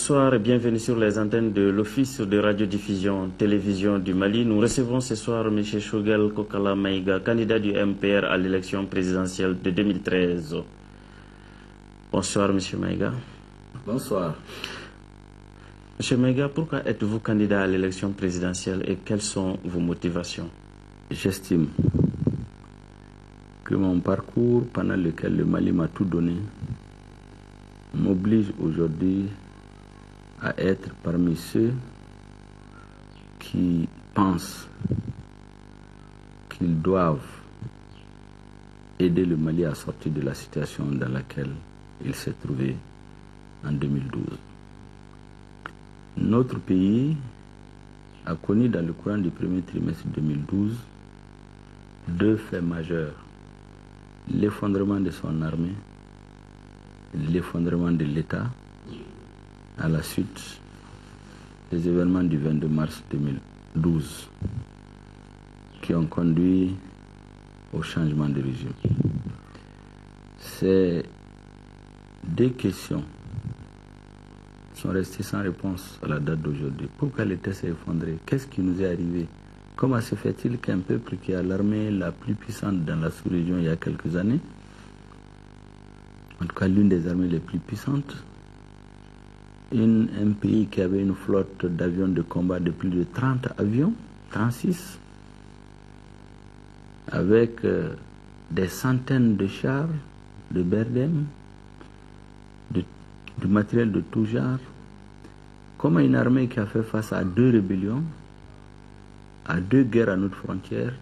Bonsoir et bienvenue sur les antennes de l'Office de radiodiffusion télévision du Mali. Nous recevons ce soir M. Choguel Kokala Maïga, candidat du MPR à l'élection présidentielle de 2013. Bonsoir M. Maïga. Bonsoir. M. Maïga, pourquoi êtes-vous candidat à l'élection présidentielle et quelles sont vos motivations? J'estime que mon parcours pendant lequel le Mali m'a tout donné m'oblige aujourd'hui à être parmi ceux qui pensent qu'ils doivent aider le Mali à sortir de la situation dans laquelle il s'est trouvé en 2012. Notre pays a connu dans le courant du premier trimestre 2012 deux faits majeurs: l'effondrement de son armée, l'effondrement de l'État, à la suite des événements du 22 mars 2012 qui ont conduit au changement de régime. Ces deux questions sont restées sans réponse à la date d'aujourd'hui. Pourquoi l'État s'est effondré? Qu'est-ce qui nous est arrivé? Comment se fait-il qu'un peuple qui a l'armée la plus puissante dans la sous-région il y a quelques années, en tout cas l'une des armées les plus puissantes, un pays qui avait une flotte d'avions de combat de plus de 30 avions, 36, avec des centaines de chars, de Berdem, du matériel de tout genre, comme une armée qui a fait face à deux rébellions, à deux guerres à notre frontière,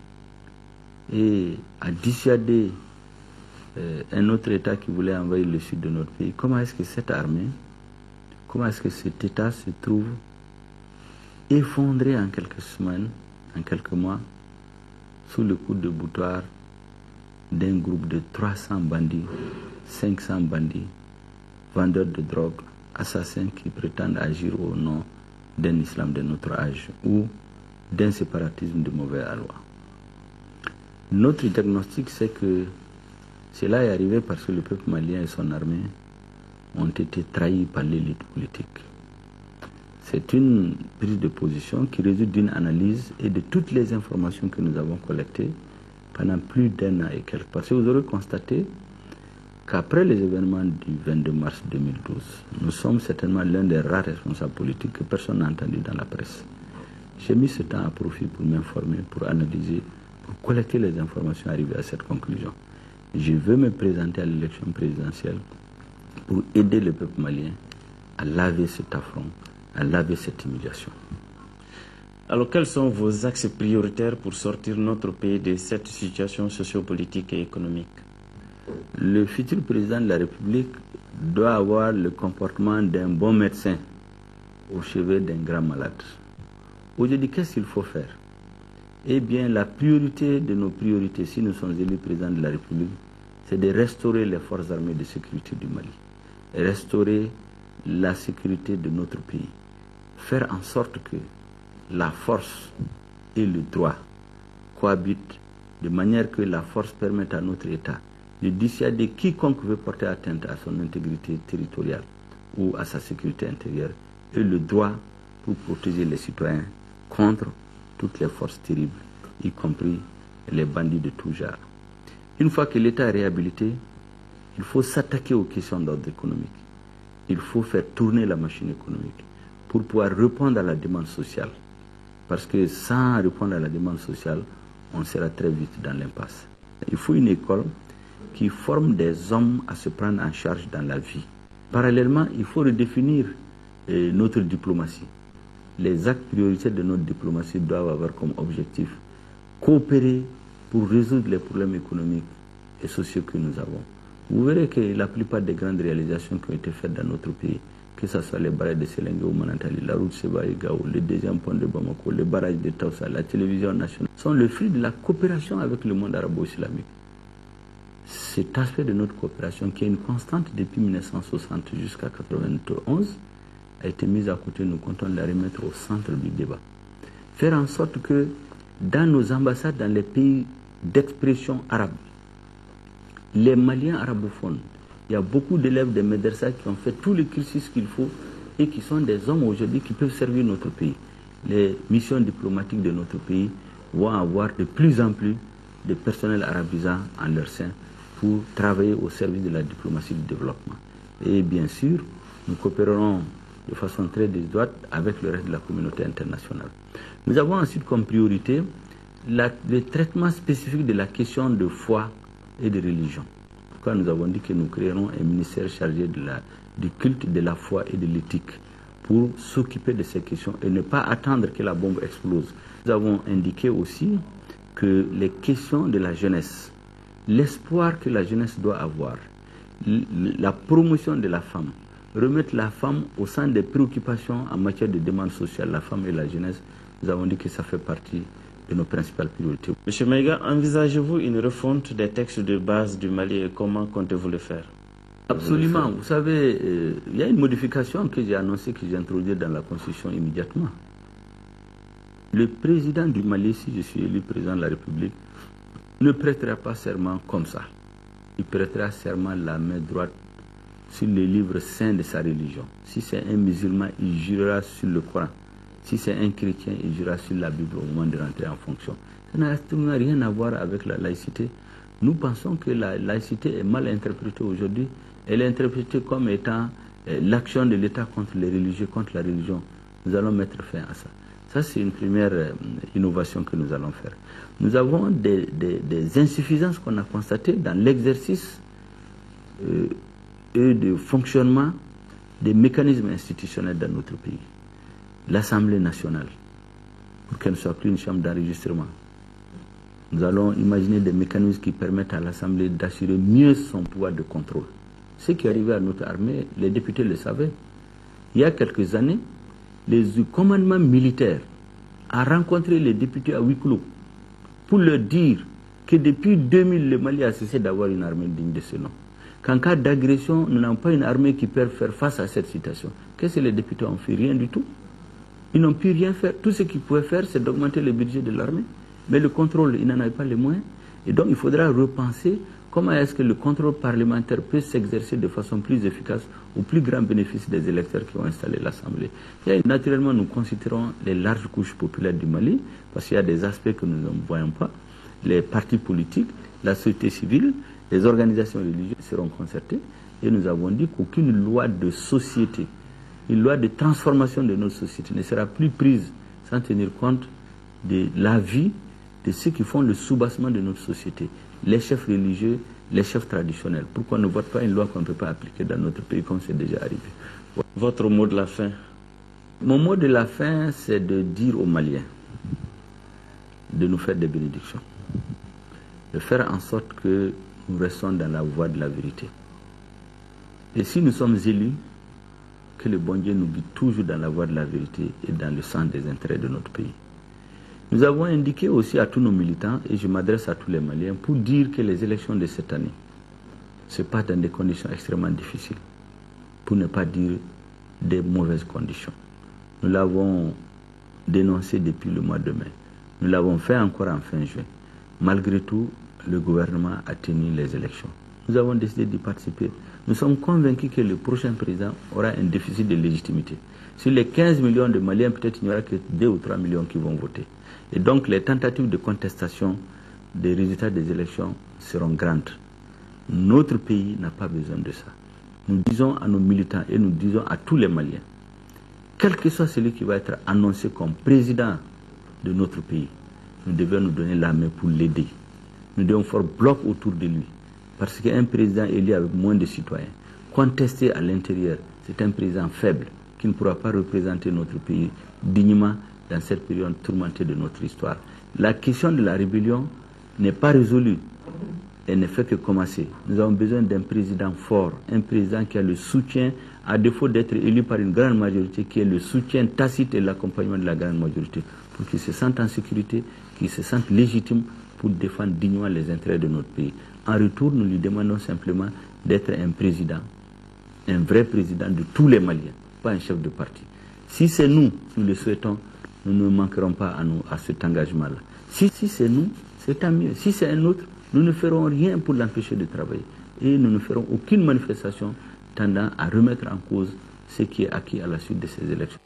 et a dissuadé un autre État qui voulait envahir le sud de notre pays. Comment est-ce que cette armée, comment est-ce que cet État se trouve effondré en quelques semaines, en quelques mois, sous le coup de boutoir d'un groupe de 300 bandits, 500 bandits, vendeurs de drogue, assassins qui prétendent agir au nom d'un islam de notre âge ou d'un séparatisme de mauvais aloi. Notre diagnostic, c'est que cela est arrivé parce que le peuple malien et son armée ont été trahis par l'élite politique. C'est une prise de position qui résulte d'une analyse et de toutes les informations que nous avons collectées pendant plus d'un an et quelques. Parce que vous aurez constaté qu'après les événements du 22 mars 2012, nous sommes certainement l'un des rares responsables politiques que personne n'a entendu dans la presse. J'ai mis ce temps à profit pour m'informer, pour analyser, pour collecter les informations arrivées à cette conclusion. Je veux me présenter à l'élection présidentielle pour aider le peuple malien à laver cet affront, à laver cette humiliation. Alors, quels sont vos axes prioritaires pour sortir notre pays de cette situation sociopolitique et économique? Le futur président de la République doit avoir le comportement d'un bon médecin au chevet d'un grand malade. Aujourd'hui, qu'est-ce qu'il faut faire? Eh bien, la priorité de nos priorités, si nous sommes élus président de la République, c'est de restaurer les forces armées de sécurité du Mali, restaurer la sécurité de notre pays, faire en sorte que la force et le droit cohabitent de manière que la force permette à notre État de dissuader quiconque veut porter atteinte à son intégrité territoriale ou à sa sécurité intérieure, et le droit pour protéger les citoyens contre toutes les forces terribles, y compris les bandits de tout genre. Une fois que l'État est réhabilité, il faut s'attaquer aux questions d'ordre économique. Il faut faire tourner la machine économique pour pouvoir répondre à la demande sociale. Parce que sans répondre à la demande sociale, on sera très vite dans l'impasse. Il faut une école qui forme des hommes à se prendre en charge dans la vie. Parallèlement, il faut redéfinir notre diplomatie. Les actes prioritaires de notre diplomatie doivent avoir comme objectif coopérer pour résoudre les problèmes économiques et sociaux que nous avons. Vous verrez que la plupart des grandes réalisations qui ont été faites dans notre pays, que ce soit les barrages de Sélengue ou Manantali, la route Seba-Gao, le deuxième pont de Bamako, le barrage de Taoussa, la télévision nationale, sont le fruit de la coopération avec le monde arabo-islamique. Cet aspect de notre coopération, qui est une constante depuis 1960 jusqu'à 1991, a été mise à côté. Nous comptons la remettre au centre du débat. Faire en sorte que dans nos ambassades, dans les pays d'expression arabe, les Maliens arabophones, il y a beaucoup d'élèves des médersa qui ont fait tout le cursus qu'il faut et qui sont des hommes aujourd'hui qui peuvent servir notre pays. Les missions diplomatiques de notre pays vont avoir de plus en plus de personnel arabisant en leur sein pour travailler au service de la diplomatie du développement. Et bien sûr, nous coopérerons de façon très étroite avec le reste de la communauté internationale. Nous avons ensuite comme priorité le traitement spécifique de la question de foi et de religion. Pourquoi nous avons dit que nous créerons un ministère chargé du culte, de la foi et de l'éthique pour s'occuper de ces questions et ne pas attendre que la bombe explose. Nous avons indiqué aussi que les questions de la jeunesse, l'espoir que la jeunesse doit avoir, la promotion de la femme, remettre la femme au centre des préoccupations en matière de demande sociale, la femme et la jeunesse, nous avons dit que ça fait partie de nos principales priorités. Monsieur Maïga, envisagez-vous une refonte des textes de base du Mali et comment comptez-vous le faire? Absolument. Vous savez, il y a une modification que j'ai annoncée, que j'ai introduite dans la Constitution immédiatement. Le président du Mali, si je suis élu président de la République, ne prêtera pas serment comme ça. Il prêtera serment la main droite sur les livres saints de sa religion. Si c'est un musulman, il jurera sur le Coran. Si c'est un chrétien, il jurera sur la Bible au moment de rentrer en fonction. Ça n'a absolument rien à voir avec la laïcité. Nous pensons que la laïcité est mal interprétée aujourd'hui. Elle est interprétée comme étant l'action de l'État contre les religieux, contre la religion. Nous allons mettre fin à ça. Ça, c'est une première innovation que nous allons faire. Nous avons des insuffisances qu'on a constatées dans l'exercice et de fonctionnement des mécanismes institutionnels dans notre pays. L'Assemblée nationale, pour qu'elle ne soit plus une chambre d'enregistrement. Nous allons imaginer des mécanismes qui permettent à l'Assemblée d'assurer mieux son pouvoir de contrôle. Ce qui est arrivé à notre armée, les députés le savaient. Il y a quelques années, le commandement militaire a rencontré les députés à huis clos pour leur dire que depuis 2000, le Mali a cessé d'avoir une armée digne de ce nom. Qu'en cas d'agression, nous n'avons pas une armée qui peut faire face à cette situation. Qu'est-ce que les députés ont fait? Rien du tout. Ils n'ont pu rien faire. Tout ce qu'ils pouvaient faire, c'est d'augmenter le budget de l'armée. Mais le contrôle, ils n'en avaient pas les moyens. Et donc, il faudra repenser comment est-ce que le contrôle parlementaire peut s'exercer de façon plus efficace au plus grand bénéfice des électeurs qui ont installé l'Assemblée. Et naturellement, nous considérons les larges couches populaires du Mali, parce qu'il y a des aspects que nous ne voyons pas. Les partis politiques, la société civile, les organisations religieuses seront concertées. Et nous avons dit qu'aucune loi de société, une loi de transformation de notre société ne sera plus prise sans tenir compte de la vie de ceux qui font le soubassement de notre société, les chefs religieux, les chefs traditionnels. Pourquoi on ne vote pas une loi qu'on ne peut pas appliquer dans notre pays comme c'est déjà arrivé? Votre mot de la fin? Mon mot de la fin, c'est de dire aux Maliens de nous faire des bénédictions, de faire en sorte que nous restons dans la voie de la vérité. Et si nous sommes élus, que le bon Dieu nous guide toujours dans la voie de la vérité et dans le sens des intérêts de notre pays. Nous avons indiqué aussi à tous nos militants, et je m'adresse à tous les Maliens, pour dire que les élections de cette année se passent dans des conditions extrêmement difficiles, pour ne pas dire des mauvaises conditions. Nous l'avons dénoncé depuis le mois de mai. Nous l'avons fait encore en fin juin. Malgré tout, le gouvernement a tenu les élections. Nous avons décidé d'y participer. Nous sommes convaincus que le prochain président aura un déficit de légitimité. Sur les 15 millions de Maliens, peut-être il n'y aura que 2 ou 3 millions qui vont voter. Et donc les tentatives de contestation des résultats des élections seront grandes. Notre pays n'a pas besoin de ça. Nous disons à nos militants et nous disons à tous les Maliens, quel que soit celui qui va être annoncé comme président de notre pays, nous devons nous donner la main pour l'aider. Nous devons faire bloc autour de lui. Parce qu'un président élu avec moins de citoyens, contesté à l'intérieur, c'est un président faible qui ne pourra pas représenter notre pays dignement dans cette période tourmentée de notre histoire. La question de la rébellion n'est pas résolue. Elle ne fait que commencer. Nous avons besoin d'un président fort, un président qui a le soutien, à défaut d'être élu par une grande majorité, qui ait le soutien tacite et l'accompagnement de la grande majorité, pour qu'il se sente en sécurité, qu'il se sente légitime pour défendre dignement les intérêts de notre pays. En retour, nous lui demandons simplement d'être un président, un vrai président de tous les Maliens, pas un chef de parti. Si c'est nous le souhaitons, nous ne manquerons pas à cet engagement-là. Si c'est nous, c'est tant mieux. Si c'est un autre, nous ne ferons rien pour l'empêcher de travailler. Et nous ne ferons aucune manifestation tendant à remettre en cause ce qui est acquis à la suite de ces élections.